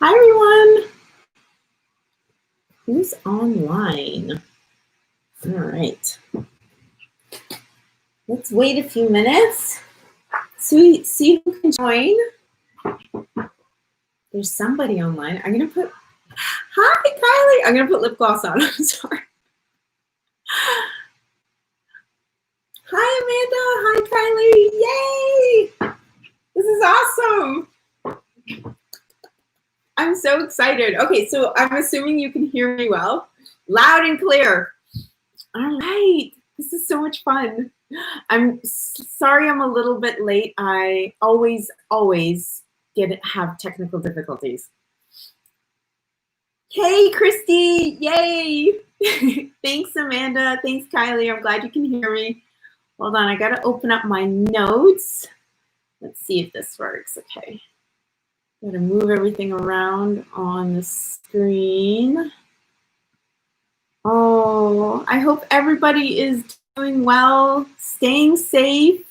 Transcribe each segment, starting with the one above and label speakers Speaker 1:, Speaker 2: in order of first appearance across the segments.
Speaker 1: Hi, everyone. Who's online? All right. Let's wait a few minutes. See who can join. There's somebody online. I'm going to put, hi, Kylie. I'm going to put lip gloss on. I'm sorry. Hi, Amanda. Hi, Kylie. Yay. This is awesome. I'm so excited. Okay, so I'm assuming you can hear me well. Loud and clear. All right. This is so much fun. I'm sorry I'm a little bit late. I always have technical difficulties. Hey, Christy. Yay. Thanks, Amanda. Thanks, Kylie. I'm glad you can hear me. Hold on. I got to open up my notes. Let's see if this works. Okay. Got to move everything around on the screen. Oh, I hope everybody is doing well, staying safe.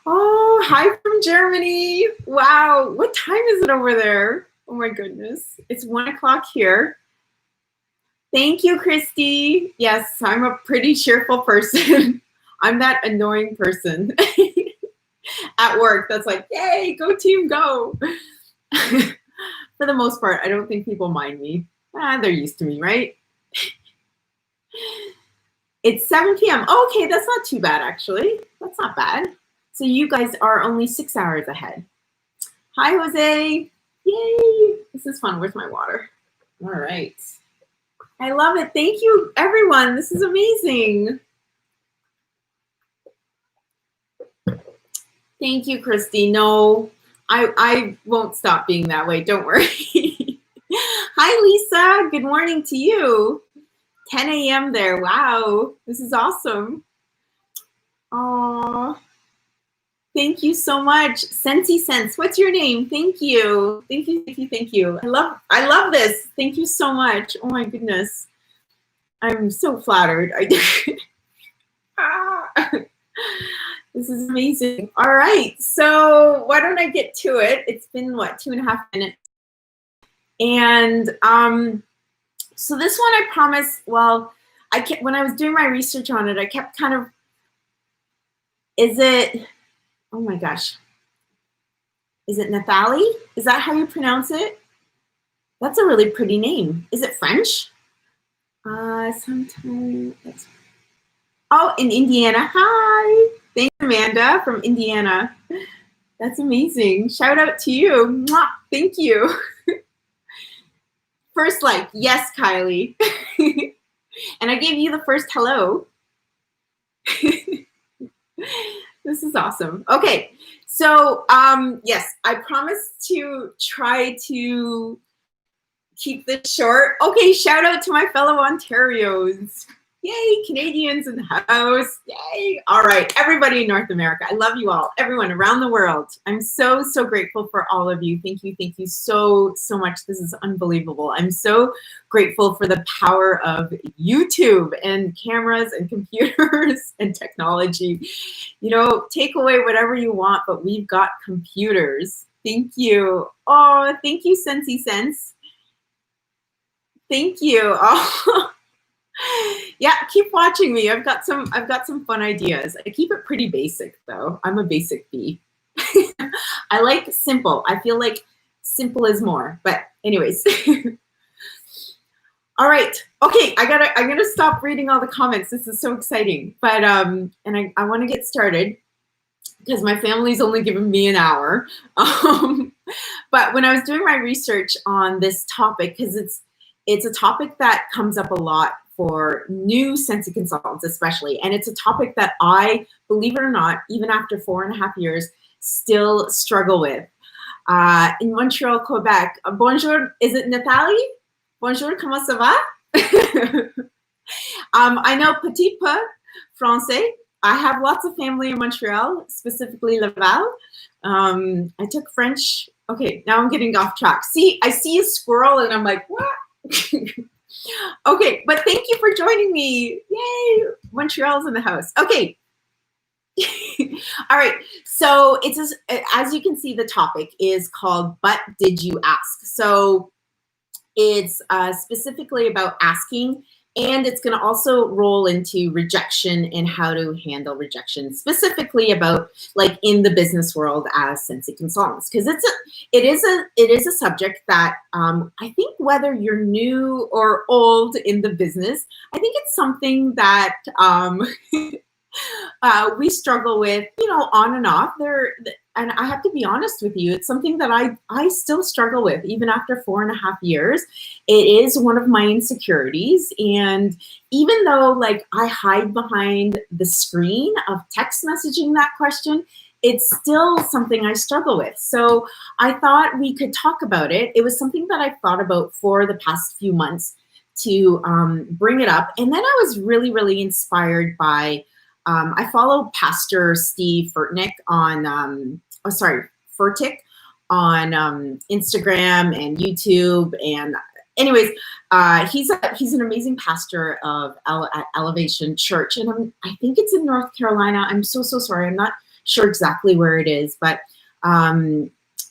Speaker 1: Oh, hi from Germany. Wow, what time is it over there? Oh my goodness. It's 1 o'clock here. Thank you, Christy. Yes, I'm a pretty cheerful person. I'm that annoying person at work that's like, yay, go team, go. For the most part, I don't think people mind me. They're used to me, right? It's 7 p.m. Okay, that's not too bad, actually. That's not bad. So you guys are only 6 hours ahead. Hi, Jose. Yay. This is fun. Where's my water? All right. I love it. Thank you, everyone. This is amazing. Thank you, Christy. No, I won't stop being that way. Don't worry. Hi, Lisa. Good morning to you. 10 a.m. there. Wow. This is awesome. Aww. Thank you so much. Scentsy Sense. What's your name? Thank you. Thank you, thank you, thank you. I love this. Thank you so much. Oh my goodness. I'm so flattered. This is amazing. All right. So why don't I get to it? It's been what, 2.5 minutes. And so this one I promise, well, when I was doing my research on it, I kept kind of, oh my gosh. Is it Nathalie? Is that how you pronounce it? That's a really pretty name. Is it French? Sometimes. Oh, in Indiana. Hi. Thanks, Amanda from Indiana. That's amazing. Shout out to you. Mwah. Thank you. First like, yes, Kylie. And I gave you the first hello. This is awesome. Okay, so yes, I promise to try to keep this short. Okay, shout out to my fellow Ontarios. Yay, Canadians in the house. Yay. All right, everybody in North America. I love you all, everyone around the world. I'm so, so grateful for all of you. Thank you so, so much. This is unbelievable. I'm so grateful for the power of YouTube and cameras and computers and technology. You know, take away whatever you want, but we've got computers. Thank you. Oh, thank you, Scentsy Sense. Thank you. Oh. Yeah, keep watching me. I've got some fun ideas. I keep it pretty basic though. I'm a basic bee. I like simple. I feel like simple is more. But anyways. All right. Okay, I'm gonna stop reading all the comments. This is so exciting. But and I want to get started because my family's only given me an hour. But when I was doing my research on this topic, because it's a topic that comes up a lot for new Scentsy consultants especially. And it's a topic that I, believe it or not, even after 4.5 years, still struggle with. In Montreal, Quebec. Bonjour, is it Nathalie? Bonjour, comment ça va? I know petit peu français. I have lots of family in Montreal, specifically Laval. I took French. Okay, now I'm getting off track. See, I see a squirrel and I'm like, what? Okay, but thank you for joining me. Yay, Montreal's in the house. Okay, All right. So as you can see, the topic is called "But Did You Ask?" So it's specifically about asking, and it's going to also roll into rejection and how to handle rejection, specifically about like in the business world as Scentsy consultants, because it is a subject that I think whether you're new or old in the business, I think it's something that we struggle with, on and off. And I have to be honest with you, it's something that I still struggle with even after 4.5 years. It is one of my insecurities, and even though like I hide behind the screen of text messaging that question, it's still something I struggle with. So I thought we could talk about it. It was something that I've thought about for the past few months to bring it up, and then I was really, really inspired by I follow Pastor Steve Furtick on, Furtick on Instagram and YouTube. And anyways, he's an amazing pastor at Elevation Church, and I think it's in North Carolina. I'm so sorry. I'm not sure exactly where it is, but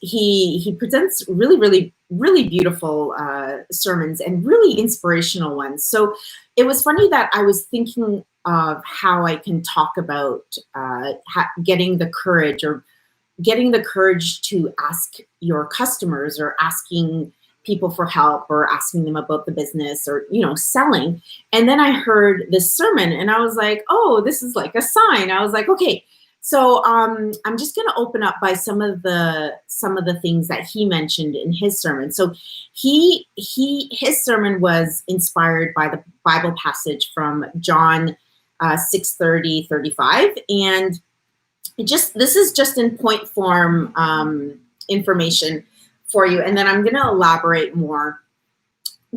Speaker 1: he presents really, really, really beautiful sermons and really inspirational ones. So it was funny that I was thinking of how I can talk about getting the courage to ask your customers, or asking people for help, or asking them about the business, or selling. And then I heard this sermon and I was like, oh, this is like a sign. I was like, okay, so I'm just going to open up by some of the things that he mentioned in his sermon. So his sermon was inspired by the Bible passage from John 6:35, and this is just in point form information for you, and then I'm going to elaborate more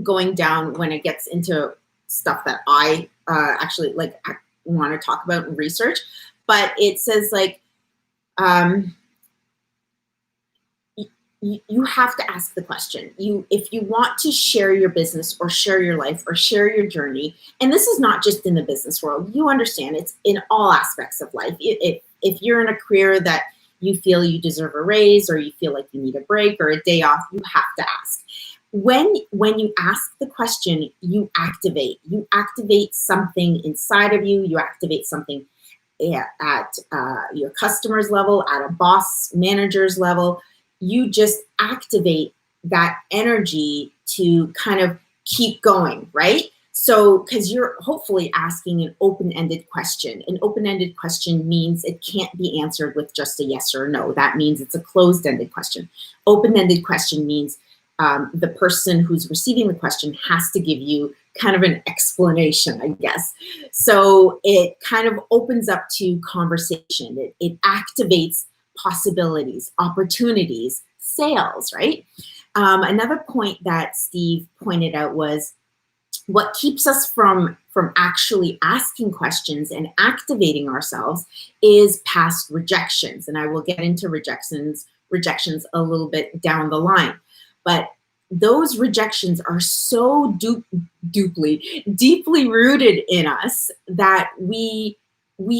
Speaker 1: going down when it gets into stuff that I actually want to talk about and research. But it says like you have to ask the question. If you want to share your business or share your life or share your journey, and this is not just in the business world, you understand it's in all aspects of life. If you're in a career that you feel you deserve a raise, or you feel like you need a break or a day off, you have to ask. When you ask the question, you activate something inside of you. You activate something at your customer's level, at a boss manager's level. You just activate that energy to kind of keep going, right? So, because you're hopefully asking an open-ended question. An open-ended question means it can't be answered with just a yes or a no. That means it's a closed-ended question. Open-ended question means the person who's receiving the question has to give you kind of an explanation, I guess. So it kind of opens up to conversation. It activates possibilities, opportunities, sales, right? Another point that Steve pointed out was what keeps us from actually asking questions and activating ourselves is past rejections. And I will get into rejections a little bit down the line. But those rejections are so deeply rooted in us that we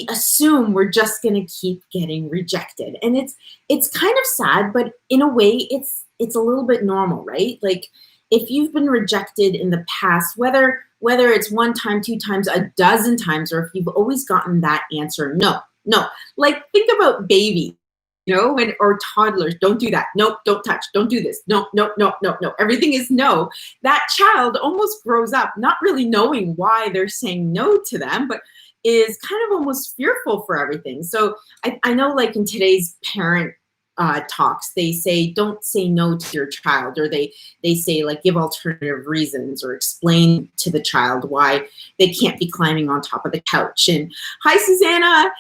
Speaker 1: assume we're just going to keep getting rejected. And it's kind of sad, but in a way it's a little bit normal, right? Like if you've been rejected in the past, whether it's one time, two times, a dozen times, or if you've always gotten that answer, no. Like think about babies, or toddlers. Don't do that. Nope, don't touch. Don't do this. No. Everything is no. That child almost grows up not really knowing why they're saying no to them, but is kind of almost fearful for everything. So I know like in today's parent talks, they say, don't say no to your child, or they say like give alternative reasons, or explain to the child why they can't be climbing on top of the couch. And hi, Susanna.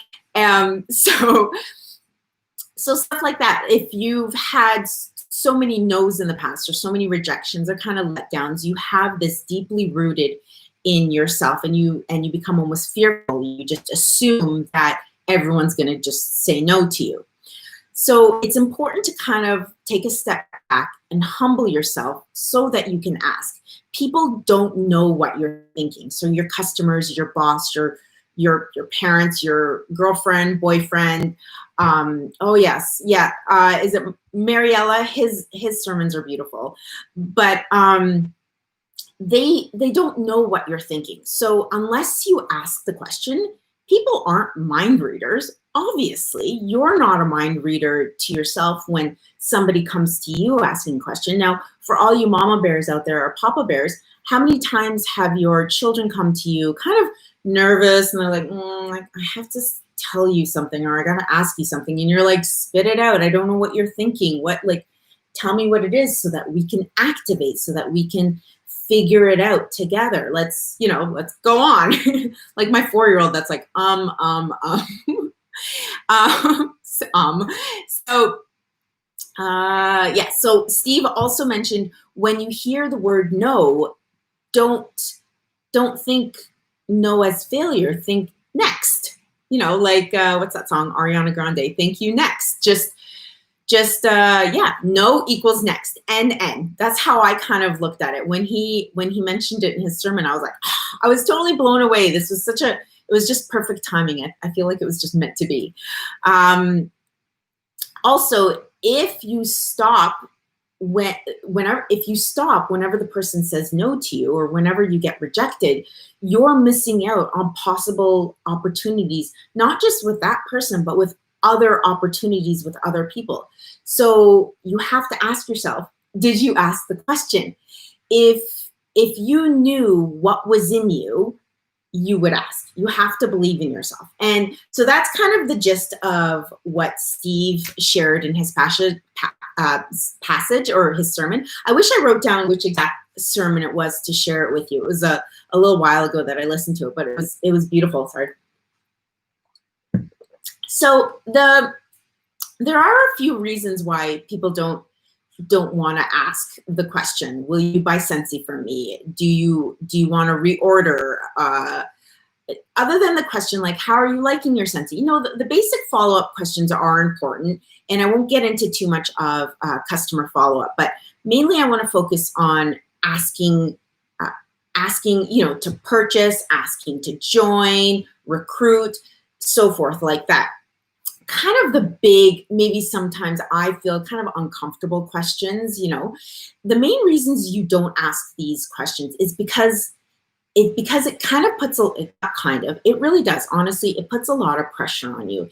Speaker 1: So stuff like that. If you've had so many no's in the past, or so many rejections or kind of letdowns, you have this deeply rooted in yourself, and you become almost fearful. You just assume that everyone's going to just say no to you. So it's important to kind of take a step back and humble yourself so that you can ask. People don't know what you're thinking. So your customers, your boss, your your parents, your girlfriend, boyfriend. Oh yes, yeah. Is it Mariella? His sermons are beautiful, but they don't know what you're thinking. So unless you ask the question, people aren't mind readers. Obviously, you're not a mind reader to yourself when somebody comes to you asking a question. Now, for all you mama bears out there or papa bears, how many times have your children come to you kind of nervous and they're like, I have to tell you something, or I gotta ask you something, and you're like, spit it out. I don't know what you're thinking. Tell me what it is so that we can activate, so that we can figure it out together. Let's go on. Like my 4-year-old that's like, yeah. So Steve also mentioned, when you hear the word no, don't think no as failure. Think next. What's that song? Ariana Grande. Thank you, next. Yeah, no equals next. N. That's how I kind of looked at it. When he mentioned it in his sermon, I was like, I was totally blown away. This was it was just perfect timing. I feel like it was just meant to be. Also, if you stop whenever the person says no to you, or whenever you get rejected, you're missing out on possible opportunities, not just with that person, but with other opportunities with other people. So you have to ask yourself, did you ask the question? If you knew what was in you, you would ask. You have to believe in yourself. And so that's kind of the gist of what Steve shared in his passage or his sermon. I wish I wrote down which exact sermon it was to share it with you. It was a little while ago that I listened to it, but it was beautiful. Sorry. So there are a few reasons why people don't want to ask the question, will you buy Scentsy from me? Do you want to reorder? Other than the question like, how are you liking your Scentsy? The basic follow-up questions are important, and I won't get into too much of customer follow-up, but mainly I want to focus on asking, to purchase, asking to join, recruit, so forth, like that. Kind of the big, maybe sometimes I feel kind of uncomfortable questions. The main reasons you don't ask these questions is because it kind of puts it really does, honestly, it puts a lot of pressure on you.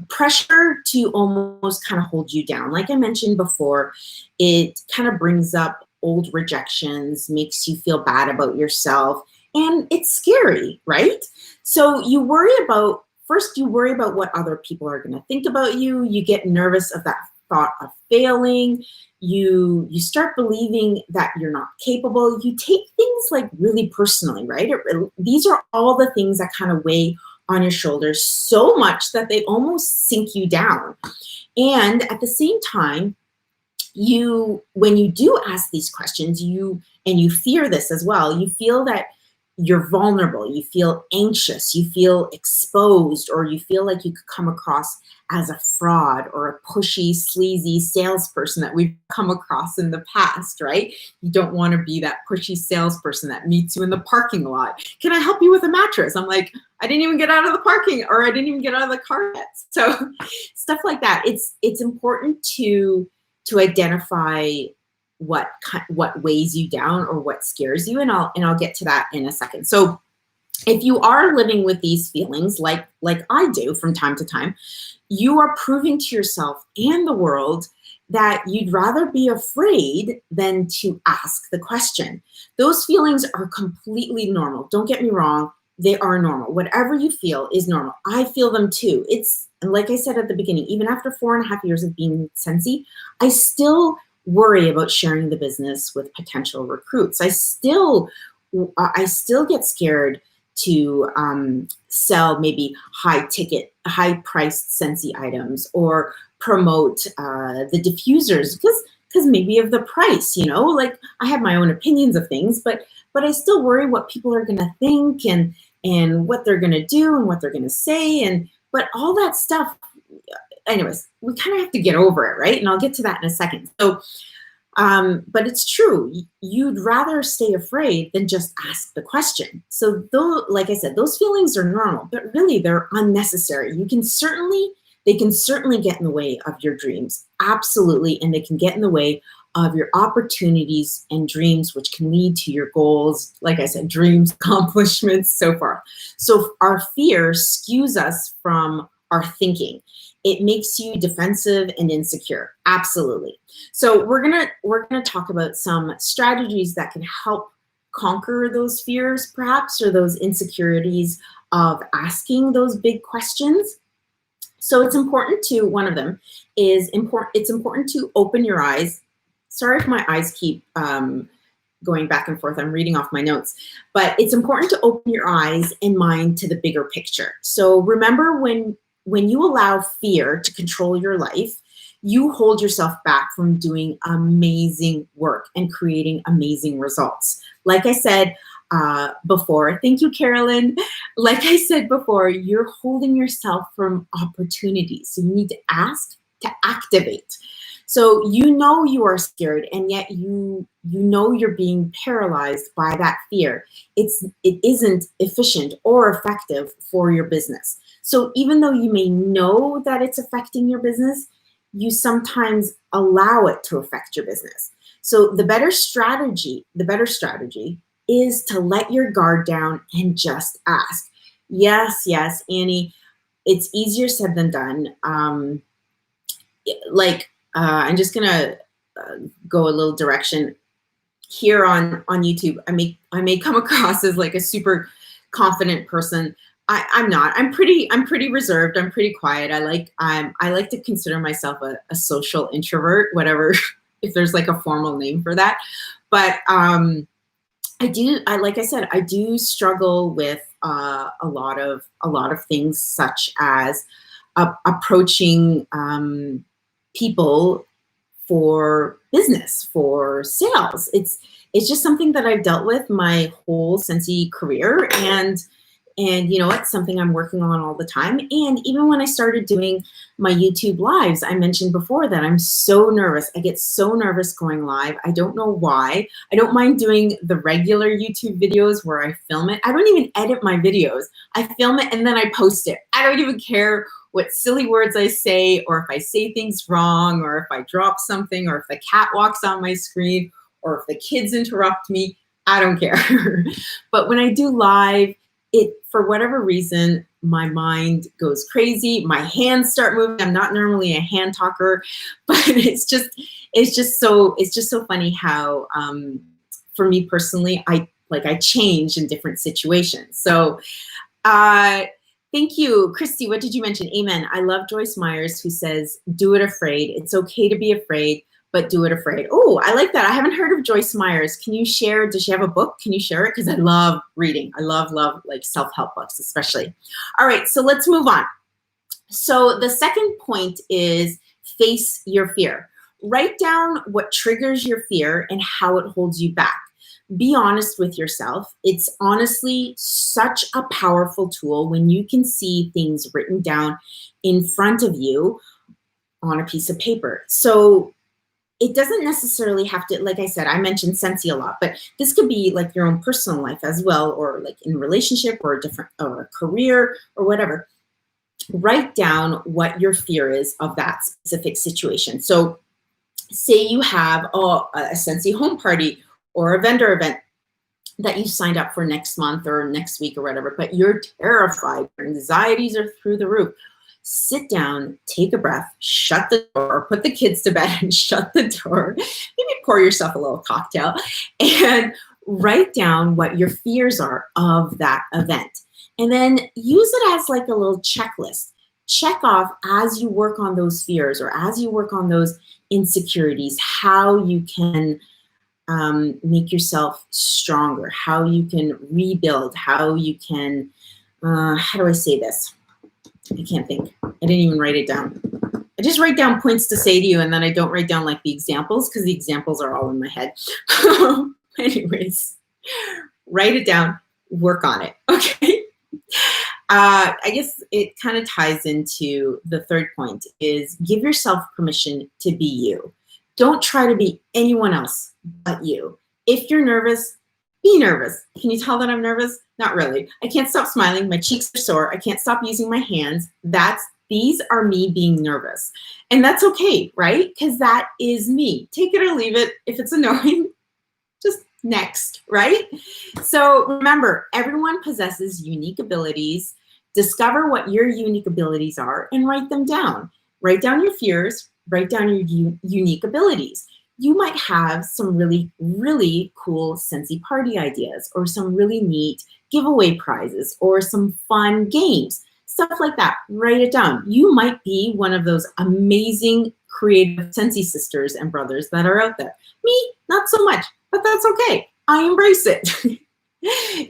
Speaker 1: Pressure to almost kind of hold you down. Like I mentioned before, it kind of brings up old rejections, makes you feel bad about yourself, and it's scary, right? So you worry about what other people are going to think about you. You get nervous of that thought of failing. You start believing that you're not capable. You take things like really personally, right? These are all the things that kind of weigh on your shoulders so much that they almost sink you down. And at the same time, when you do ask these questions, you fear this as well, you feel that you're vulnerable, you feel anxious, you feel exposed, or you feel like you could come across as a fraud or a pushy, sleazy salesperson that we've come across in the past, right? You don't want to be that pushy salesperson that meets you in the parking lot. Can I help you with a mattress? I'm like, I didn't even get out of the parking, or I didn't even get out of the car yet. So stuff like that. It's important to identify what weighs you down or what scares you, and I'll get to that in a second. So if you are living with these feelings like I do from time to time, you are proving to yourself and the world that you'd rather be afraid than to ask the question. Those feelings are completely normal. Don't get me wrong, they are normal. Whatever you feel is normal. I feel them too. And like I said at the beginning, even after 4.5 years of being Scentsy, I still worry about sharing the business with potential recruits. I still get scared to sell maybe high-priced Scentsy items, or promote the diffusers because maybe of the price. Like I have my own opinions of things, but I still worry what people are going to think and what they're going to do and what they're going to say, but all that stuff. Anyways, we kind of have to get over it, right? And I'll get to that in a second. So But it's true. You'd rather stay afraid than just ask the question. So though, like I said, those feelings are normal, but really they're unnecessary. They can certainly get in the way of your dreams. Absolutely. And they can get in the way of your opportunities and dreams, which can lead to your goals. Like I said, dreams, accomplishments, so forth. So our fear skews us from our thinking. It makes you defensive and insecure. Absolutely. So we're gonna talk about some strategies that can help conquer those fears, perhaps, or those insecurities of asking those big questions. So it's important to, one of them is important. It's important to open your eyes. Sorry if my eyes keep going back and forth. I'm reading off my notes, but it's important to open your eyes and mind to the bigger picture. So remember, when you allow fear to control your life, you hold yourself back from doing amazing work and creating amazing results. Like I said before, thank you, Carolyn. Like I said before, you're holding yourself from opportunities. So you need to ask to activate. So you know you are scared, and yet you know you're being paralyzed by that fear. It isn't efficient or effective for your business. So even though you may know that it's affecting your business, you sometimes allow it to affect your business. So the better strategy is to let your guard down and just ask. Yes, Annie, it's easier said than done. I'm just gonna go a little direction here on YouTube. I may come across as like a super confident person. I'm not. I'm pretty reserved. I'm pretty quiet. I like to consider myself a social introvert, whatever, if there's like a formal name for that. But like I said, I do struggle with a lot of things, such as approaching people for business, for sales. It's just something that I've dealt with my whole Scentsy career, and you know, it's something I'm working on all the time. And even when I started doing my YouTube lives, I mentioned before that I'm so nervous. I get so nervous going live. I don't know why. I don't mind doing the regular YouTube videos where I film it. I don't even edit my videos. I film it and then I post it. I don't even care what silly words I say, or if I say things wrong, or if I drop something, or if the cat walks on my screen, or if the kids interrupt me. I don't care. But when I do live, for whatever reason, my mind goes crazy. My hands start moving. I'm not normally a hand talker, but it's just so funny how, for me personally, I change in different situations. So, thank you, Christy. What did you mention? Amen. I love Joyce Myers, who says, "Do it afraid. It's okay to be afraid, but do it afraid." Oh, I like that. I haven't heard of Joyce Myers. Can you share? Does she have a book? Can you share it? Because I love reading. I love like self-help books, especially. All right, so let's move on. So the second point is face your fear. Write down what triggers your fear and how it holds you back. Be honest with yourself. It's honestly such a powerful tool when you can see things written down in front of you on a piece of paper. So it doesn't necessarily have to, like I said, I mentioned Scentsy a lot, but this could be like your own personal life as well, or like in a relationship, or a career, or whatever. Write down what your fear is of that specific situation. So say you have a Scentsy home party or a vendor event that you signed up for next month or next week or whatever, but you're terrified, your anxieties are through the roof. Sit down, take a breath, shut the door, put the kids to bed and shut the door. Maybe pour yourself a little cocktail and write down what your fears are of that event. And then use it as like a little checklist. Check off as you work on those fears, or as you work on those insecurities, how you can make yourself stronger, how you can rebuild, how you can, how do I say this? I can't think. I didn't even write it down. I just write down points to say to you, and then I don't write down like the examples, because the examples are all in my head. Anyways, write it down, work on it, okay? I guess it kind of ties into the third point, is give yourself permission to be you. Don't try to be anyone else but you. If you're nervous, be nervous. Can you tell that I'm nervous? Not really. I can't stop smiling. My cheeks are sore. I can't stop using my hands. These are me being nervous. And that's okay, right? Because that is me. Take it or leave it. If it's annoying, just next, right? So remember, everyone possesses unique abilities. Discover what your unique abilities are and write them down. Write down your fears, write down your unique abilities. You might have some really, really cool Scentsy party ideas or some really neat giveaway prizes or some fun games, stuff like that. Write it down. You might be one of those amazing creative Scentsy sisters and brothers that are out there. Me, not so much, but that's okay. I embrace it.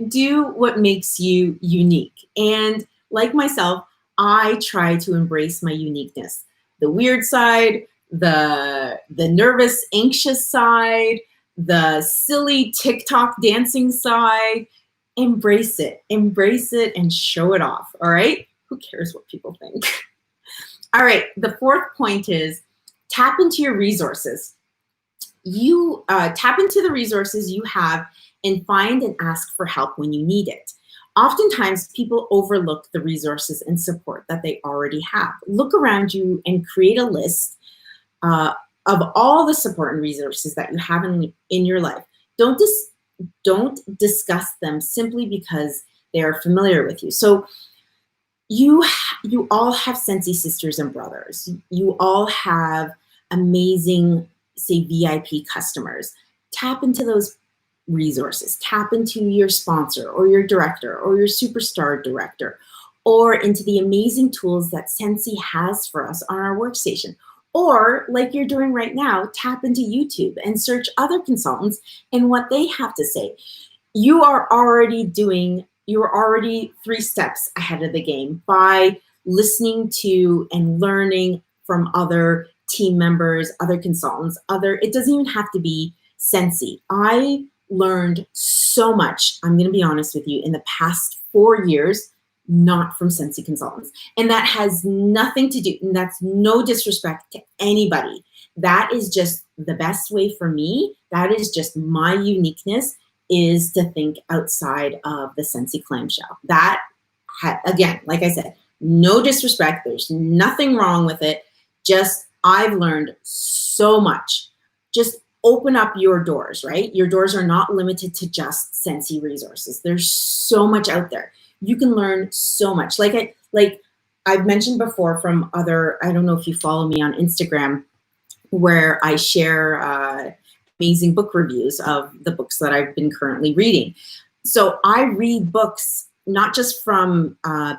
Speaker 1: Do what makes you unique. And like myself, I try to embrace my uniqueness. The weird side, the nervous, anxious side, the silly TikTok dancing side. Embrace it and show it off, all right? Who cares what people think? All right, the fourth point is tap into your resources. You tap into the resources you have and find and ask for help when you need it. Oftentimes, people overlook the resources and support that they already have. Look around you and create a list of all the support and resources that you have in your life. Don't discuss them simply because they are familiar with you. So you all have Scentsy sisters and brothers. You all have amazing, say, VIP customers. Tap into those resources. Tap into your sponsor or your director or your superstar director, or into the amazing tools that Scentsy has for us on our workstation. Or like you're doing right now, tap into YouTube and search other consultants and what they have to say. You are already 3 steps ahead of the game by listening to and learning from other team members, other consultants, it doesn't even have to be Scentsy. I learned so much, I'm gonna be honest with you, in the past 4 years, not from Scentsy consultants. And that has nothing to do, and that's no disrespect to anybody. That is just the best way for me. That is just my uniqueness, is to think outside of the Scentsy clamshell. That, again, like I said, no disrespect. There's nothing wrong with it. Just, I've learned so much. Just open up your doors, right? Your doors are not limited to just Scentsy resources. There's so much out there. You can learn so much. Like I've mentioned before from other, I don't know if you follow me on Instagram, where I share amazing book reviews of the books that I've been currently reading. So I read books not just from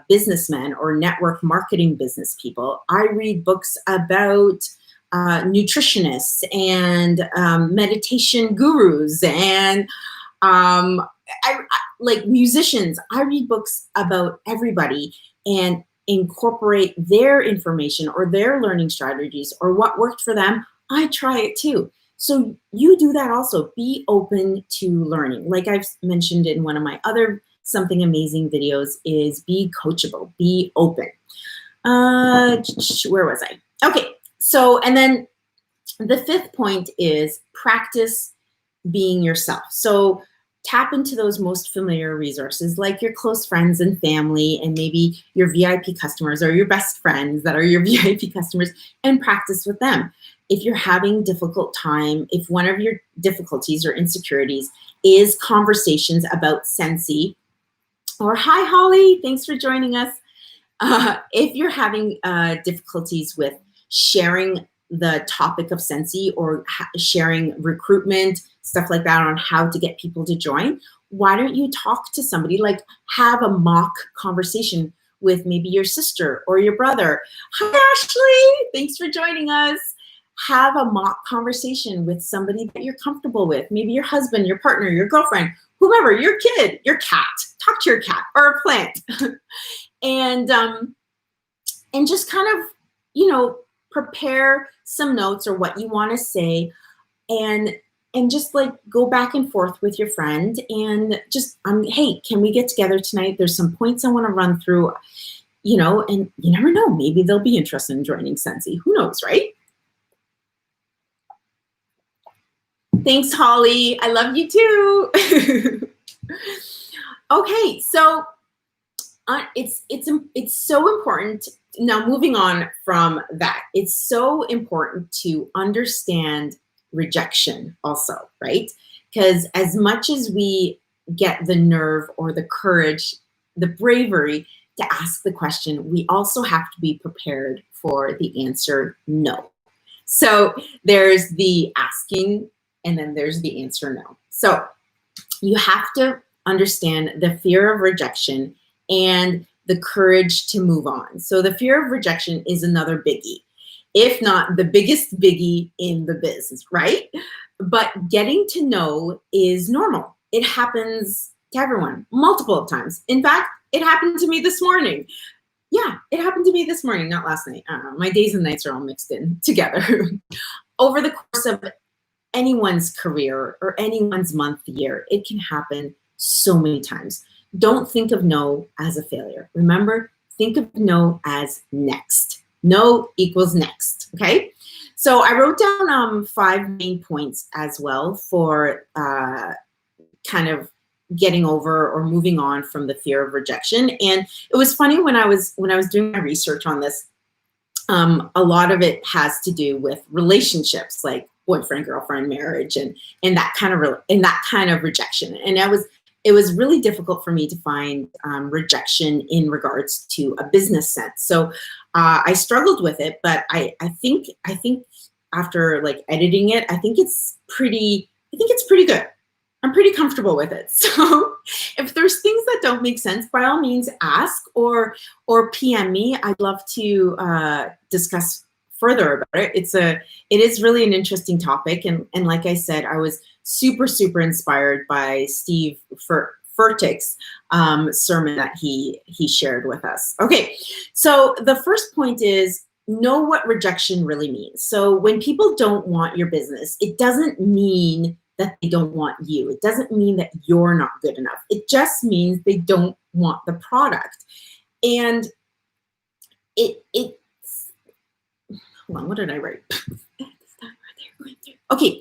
Speaker 1: businessmen or network marketing business people. I read books about nutritionists and meditation gurus and I like musicians. I read books about everybody and incorporate their information or their learning strategies or what worked for them. I try it too. So you do that also. Be open to learning. Like I've mentioned in one of my other Something Amazing videos, is be coachable, be open. Where was I? Okay, so, and then the fifth point is practice being yourself. So tap into those most familiar resources, like your close friends and family, and maybe your VIP customers or your best friends that are your VIP customers, and practice with them. If you're having difficult time, if one of your difficulties or insecurities is conversations about Scentsy, or hi Holly, thanks for joining us. If you're having difficulties with sharing the topic of Scentsy or sharing recruitment, stuff like that on how to get people to join, why don't you talk to somebody, like have a mock conversation with maybe your sister or your brother. Hi Ashley, thanks for joining us. Have a mock conversation with somebody that you're comfortable with, maybe your husband, your partner, your girlfriend, whoever, your kid, your cat. Talk to your cat or a plant. And just kind of, prepare some notes or what you want to say, and just like go back and forth with your friend and just, hey, can we get together tonight? There's some points I want to run through, and you never know, maybe they'll be interested in joining Scentsy. Who knows, right? Thanks, Holly. I love you too. Okay, so it's so important. Now, moving on from that, it's so important to understand rejection also, right? Because as much as we get the nerve or the courage, the bravery to ask the question, we also have to be prepared for the answer no. So there's the asking, and then there's the answer no. So you have to understand the fear of rejection and the courage to move on. So the fear of rejection is another biggie, if not the biggest biggie in the business, right? But getting to know is normal. It happens to everyone multiple times. In fact, it happened to me this morning. Yeah, it happened to me this morning, not last night. I don't know. My days and nights are all mixed in together. Over the course of anyone's career or anyone's month, year, it can happen so many times. Don't think of no as a failure. Remember, think of no as next. No equals next, okay? So I wrote down 5 main points as well for kind of getting over or moving on from the fear of rejection. And it was funny when I was doing my research on this, a lot of it has to do with relationships, like boyfriend, girlfriend, marriage, and that kind of rejection. And it was really difficult for me to find rejection in regards to a business sense. So I struggled with it, but I think after like editing it, I think it's pretty good. I'm pretty comfortable with it. So if there's things that don't make sense, by all means ask or PM me. I'd love to discuss further about it. It is really an interesting topic. And like I said, I was super inspired by Steve Furtick's sermon that he shared with us. Okay, so the first point is know what rejection really means. So when people don't want your business, it doesn't mean that they don't want you. It doesn't mean that you're not good enough. It just means they don't want the product. And it's, hold on, what did I write? Okay,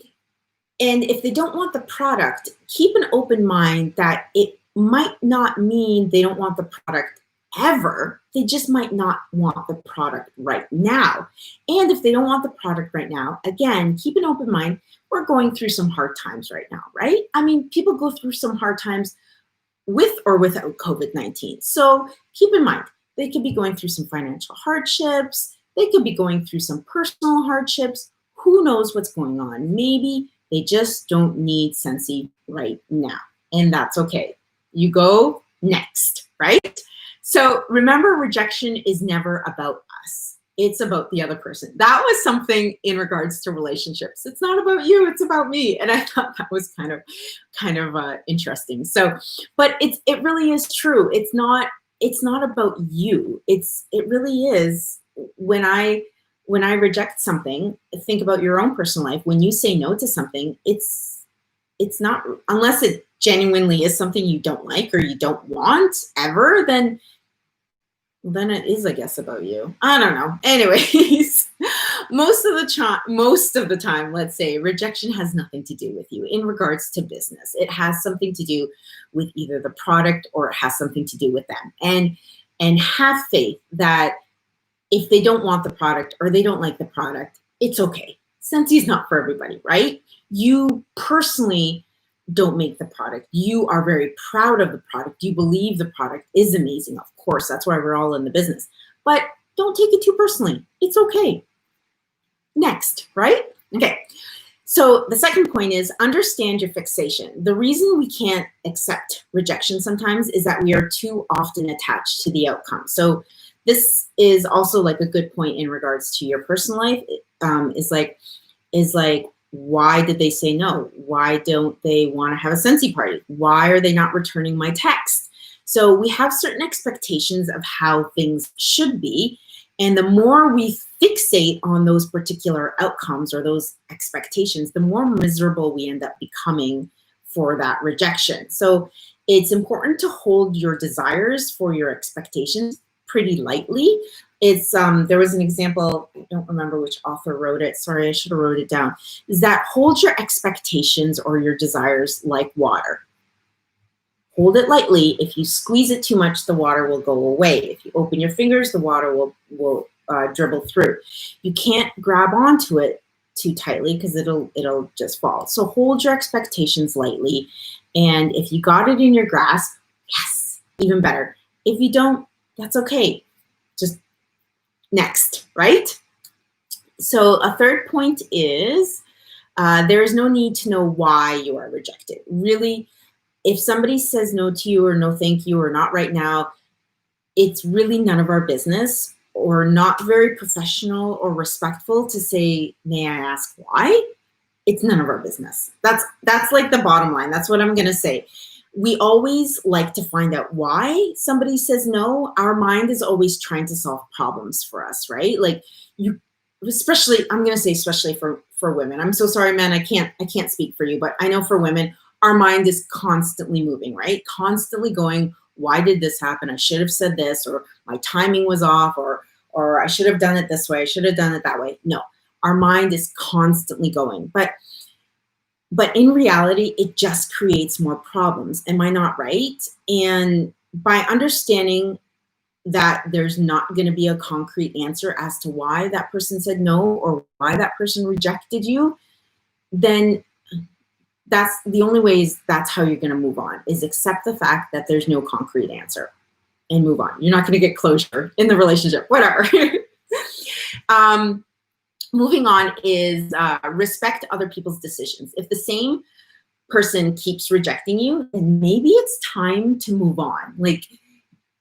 Speaker 1: and if they don't want the product, keep an open mind that it might not mean they don't want the product ever. They just might not want the product right now. And if they don't want the product right now, again, keep an open mind. We're going through some hard times right now, right? I mean, people go through some hard times with or without COVID-19. So keep in mind, they could be going through some financial hardships. They could be going through some personal hardships. Who knows what's going on? Maybe they just don't need Scentsy right now. And that's okay. You go next, right? So remember, rejection is never about us. It's about the other person. That was something in regards to relationships. It's not about you, it's about me. And I thought that was kind of interesting. So, but it really is true. It's not about you. It really is. When I reject something, think about your own personal life. When you say no to something, it's not, unless it genuinely is something you don't like or you don't want ever, then it is, I guess, about you. I don't know. Anyways, most of the time, let's say, rejection has nothing to do with you in regards to business. It has something to do with either the product or it has something to do with them. And have faith that if they don't want the product or they don't like the product, it's okay. Scentsy is not for everybody, right? You personally don't make the product. You are very proud of the product. You believe the product is amazing. Of course, that's why we're all in the business. But don't take it too personally. It's okay. Next, right? Okay. So the second point is understand your fixation. The reason we can't accept rejection sometimes is that we are too often attached to the outcome. So this is also like a good point in regards to your personal life. Is like, why did they say no? Why don't they want to have a Scentsy party? Why are they not returning my text? So we have certain expectations of how things should be. And the more we fixate on those particular outcomes or those expectations, the more miserable we end up becoming for that rejection. So it's important to hold your desires for your expectations pretty lightly. It's there was an example, I don't remember which author wrote it. Sorry, I should have wrote it down. Is that hold your expectations or your desires like water. Hold it lightly. If you squeeze it too much, the water will go away. If you open your fingers, the water will dribble through. You can't grab onto it too tightly because it'll just fall. So hold your expectations lightly. And if you got it in your grasp, yes, even better. If you don't, that's okay. Just next, right? So a third point is there is no need to know why you are rejected. Really, if somebody says no to you or no thank you or not right now, it's really none of our business, or not very professional or respectful to say, may I ask why? It's none of our business. That's like the bottom line. That's what I'm going to say. We always like to find out why somebody says no. Our mind is always trying to solve problems for us, right? Like you, especially, I'm going to say especially for women. I'm so sorry, men. I can't speak for you, but I know for women, our mind is constantly moving, right? Constantly going, why did this happen? I should have said this, or my timing was off, or I should have done it this way. I should have done it that way. No, our mind is constantly going. But in reality, it just creates more problems. Am I not right? And by understanding that there's not going to be a concrete answer as to why that person said no or why that person rejected you, then that's the only ways that's how you're going to move on, is accept the fact that there's no concrete answer and move on. You're not going to get closure in the relationship, whatever. Moving on is respect other people's decisions. If the same person keeps rejecting you, then maybe it's time to move on. Like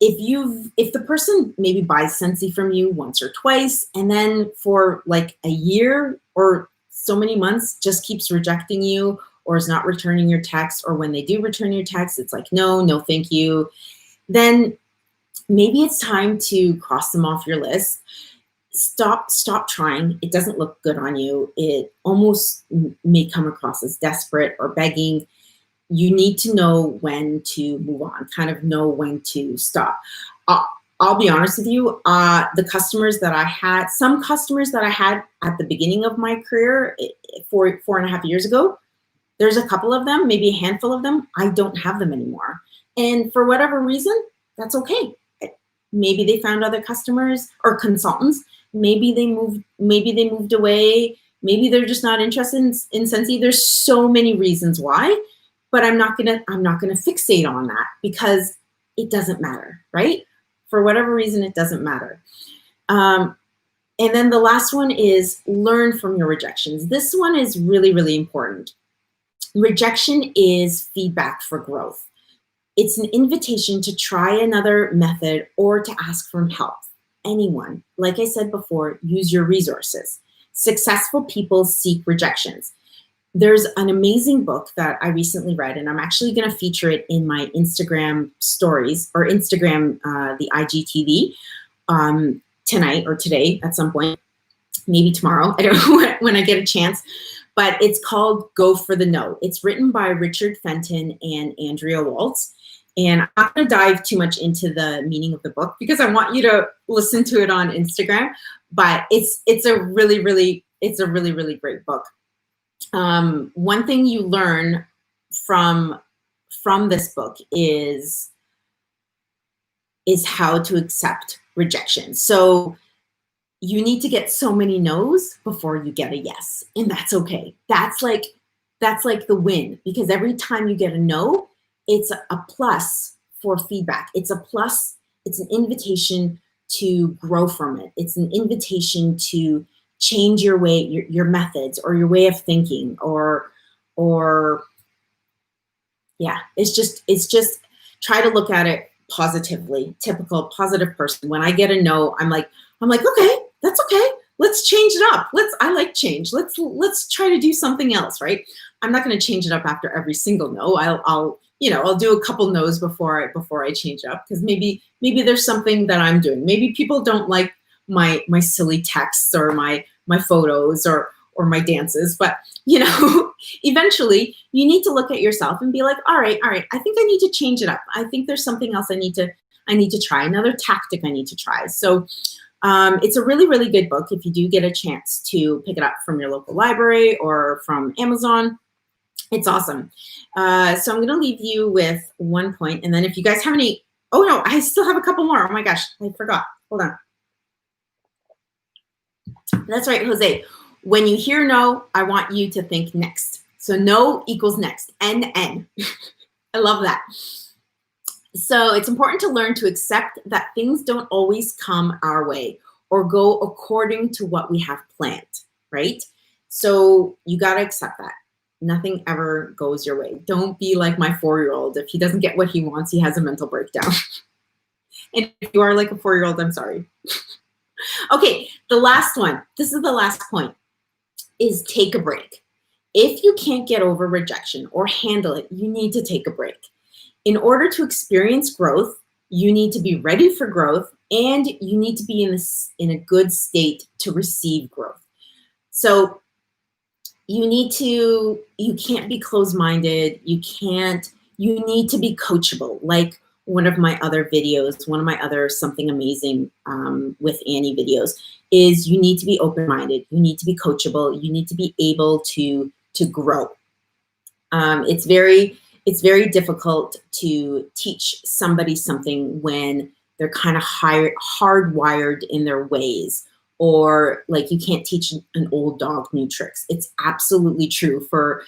Speaker 1: if the person maybe buys Scentsy from you once or twice, and then for like a year or so many months just keeps rejecting you, or is not returning your text, or when they do return your text, it's like, no, thank you, then maybe it's time to cross them off your list. Stop trying. It doesn't look good on you. It almost may come across as desperate or begging. You need to know when to move on, kind of know when to stop. I'll be honest with you, the customers that I had, some customers that I had at the beginning of my career, 4.5 years ago, there's a couple of them, maybe a handful of them, I don't have them anymore. And for whatever reason, that's okay. Maybe they found other customers or consultants. Maybe they moved away. Maybe they're just not interested in Scentsy. There's so many reasons why, but I'm not gonna fixate on that because it doesn't matter, right? For whatever reason, it doesn't matter. And then the last one is learn from your rejections. This one is really, really important. Rejection is feedback for growth. It's an invitation to try another method or to ask for help. Anyone, like I said before, use your resources. Successful people seek rejections. There's an amazing book that I recently read, and I'm actually going to feature it in my Instagram stories or Instagram, the IGTV, tonight or today at some point, maybe tomorrow. I don't know when I get a chance. But it's called Go for the No. It's written by Richard Fenton and Andrea Waltz. And I'm not going to dive too much into the meaning of the book because I want you to listen to it on Instagram. But it's a really, really great book. One thing you learn from this book is how to accept rejection. So you need to get so many no's before you get a yes, and that's okay. That's like the win, because every time you get a no, it's a plus for feedback. It's a plus. It's an invitation to grow from it. It's an invitation to change your way, your methods, or your way of thinking, or yeah. It's just try to look at it positively. Typical positive person. When I get a no, I'm like, okay, that's okay. Let's change it up. I like change. Let's try to do something else, right? I'm not going to change it up after every single no. I'll do a couple no's before I change it up, because maybe there's something that I'm doing. Maybe people don't like my silly texts or my photos, or my dances, but you know, eventually you need to look at yourself and be like, all right, I think I need to change it up. I think there's something else I need to try, another tactic I need to try. So it's a really, really good book if you do get a chance to pick it up from your local library or from Amazon. It's awesome. So I'm going to leave you with one point, and then if you guys have any, oh no, I still have a couple more. Oh my gosh, I forgot. Hold on. That's right, Jose. When you hear no, I want you to think next. So no equals next, N. I love that. So it's important to learn to accept that things don't always come our way or go according to what we have planned, right? So you got to accept that. Nothing ever goes your way. Don't be like my 4-year-old. If he doesn't get what he wants, he has a mental breakdown. And if you are like a 4-year-old, I'm sorry. Okay, the last one, this is the last point, is take a break. If you can't get over rejection or handle it, you need to take a break. In order to experience growth, you need to be ready for growth, and you need to be in a good state to receive growth. So you can't be closed-minded. You need to be coachable. Like one of my other videos, one of my other Something Amazing with Annie videos, is you need to be open-minded. You need to be coachable. You need to be able to grow. It's very difficult to teach somebody something when they're kind of hardwired in their ways, or like you can't teach an old dog new tricks. It's absolutely true for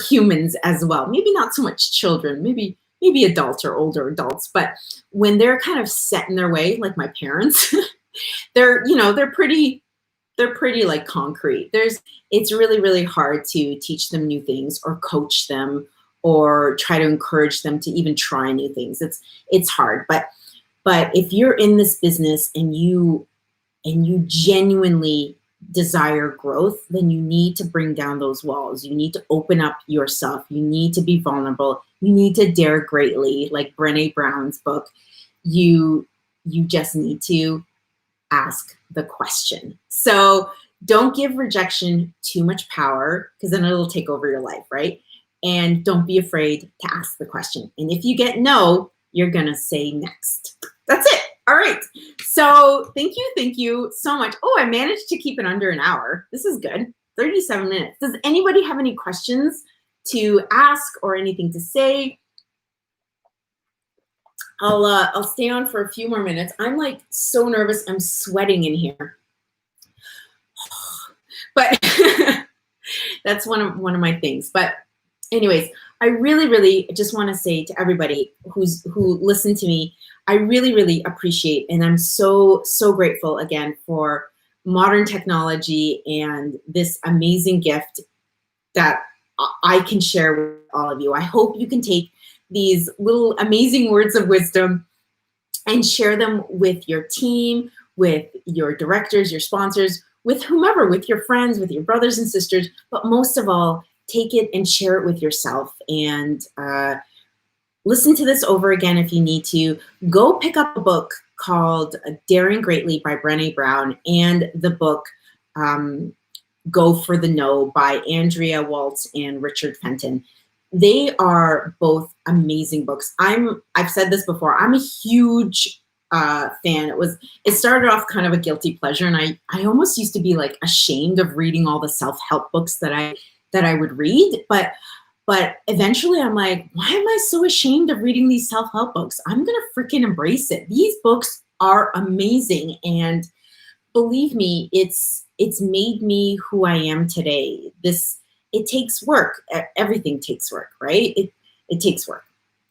Speaker 1: humans as well. Maybe not so much children, maybe adults or older adults, but when they're kind of set in their way, like my parents, they're pretty like concrete. It's really, really hard to teach them new things or coach them or try to encourage them to even try new things. It's hard, but if you're in this business and you genuinely desire growth, then you need to bring down those walls. You need to open up yourself. You need to be vulnerable. You need to dare greatly, like Brené Brown's book. You just need to ask the question. So don't give rejection too much power, because then it'll take over your life, right? And don't be afraid to ask the question. And if you get no, you're gonna say next. That's it. All right. So thank you so much. Oh, I managed to keep it under an hour. This is good. 37 minutes. Does anybody have any questions to ask or anything to say? I'll stay on for a few more minutes. I'm like so nervous. I'm sweating in here. But that's one of my things. But anyways, I really, really just want to say to everybody who listened to me, I really, really appreciate, and I'm so, so grateful again for modern technology and this amazing gift that I can share with all of you. I hope you can take these little amazing words of wisdom and share them with your team, with your directors, your sponsors, with whomever, with your friends, with your brothers and sisters, but most of all, take it and share it with yourself, and listen to this over again if you need to. Go pick up a book called Daring Greatly by Brené Brown, and the book Go for the No by Andrea Waltz and Richard Fenton. They are both amazing books. I've said this before, I'm a huge fan. It started off kind of a guilty pleasure, and I almost used to be like ashamed of reading all the self-help books that I would read, but eventually I'm like, why am I so ashamed of reading these self-help books? I'm gonna freaking embrace it. These books are amazing, and believe me, it's made me who I am today. It takes work. Everything takes work, right? It takes work.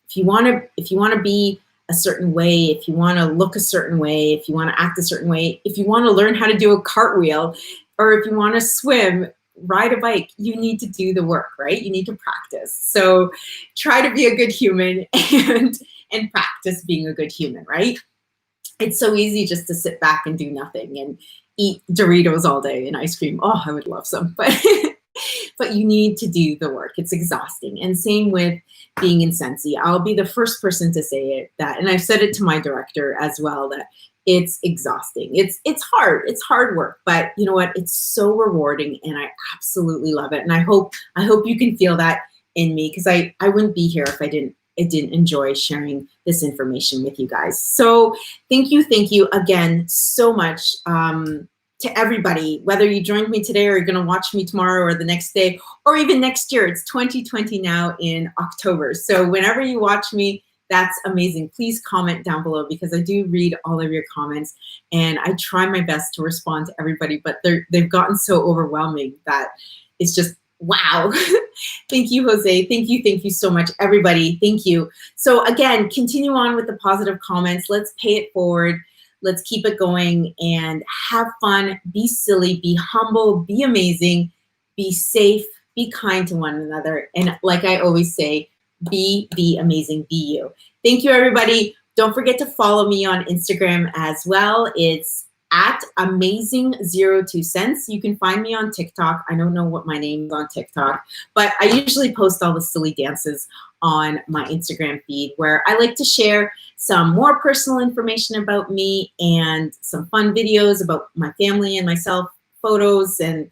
Speaker 1: If you want to be a certain way, if you want to look a certain way, if you want to act a certain way, if you want to learn how to do a cartwheel, or if you want to swim, ride a bike, you need to do the work, right? You need to practice. So try to be a good human and practice being a good human, right? It's so easy just to sit back and do nothing and eat Doritos all day and ice cream. Oh, I would love some, but you need to do the work. It's exhausting. And same with being in Scentsy. I'll be the first person to say it, and I've said it to my director as well, that it's exhausting. It's hard. It's hard work, but you know what? It's so rewarding, and I absolutely love it. And I hope you can feel that in me, because I wouldn't be here if I didn't enjoy sharing this information with you guys. So thank you again so much to everybody, whether you joined me today or you're going to watch me tomorrow or the next day or even next year. It's 2020 now in October. So whenever you watch me, that's amazing. Please comment down below, because I do read all of your comments and I try my best to respond to everybody, but they've gotten so overwhelming that it's just, wow. Thank you, Jose. Thank you so much, everybody. Thank you. So again, continue on with the positive comments. Let's pay it forward. Let's keep it going and have fun, be silly, be humble, be amazing, be safe, be kind to one another. And like I always say, be amazing, be you. Thank you, everybody. Don't forget to follow me on Instagram as well. It's at amazing02cents. You can find me on TikTok. I don't know what my name is on TikTok, but I usually post all the silly dances on my Instagram feed, where I like to share some more personal information about me and some fun videos about my family and myself, photos and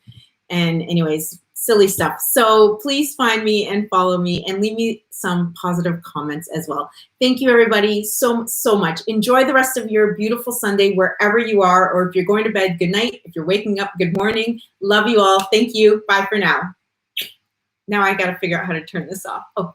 Speaker 1: anyways, silly stuff. So please find me and follow me and leave me some positive comments as well. Thank you, everybody, so much. Enjoy the rest of your beautiful Sunday wherever you are, or if you're going to bed, good night. If you're waking up, good morning. Love you all. Thank you. Bye for now. Now I got to figure out how to turn this off. Oh.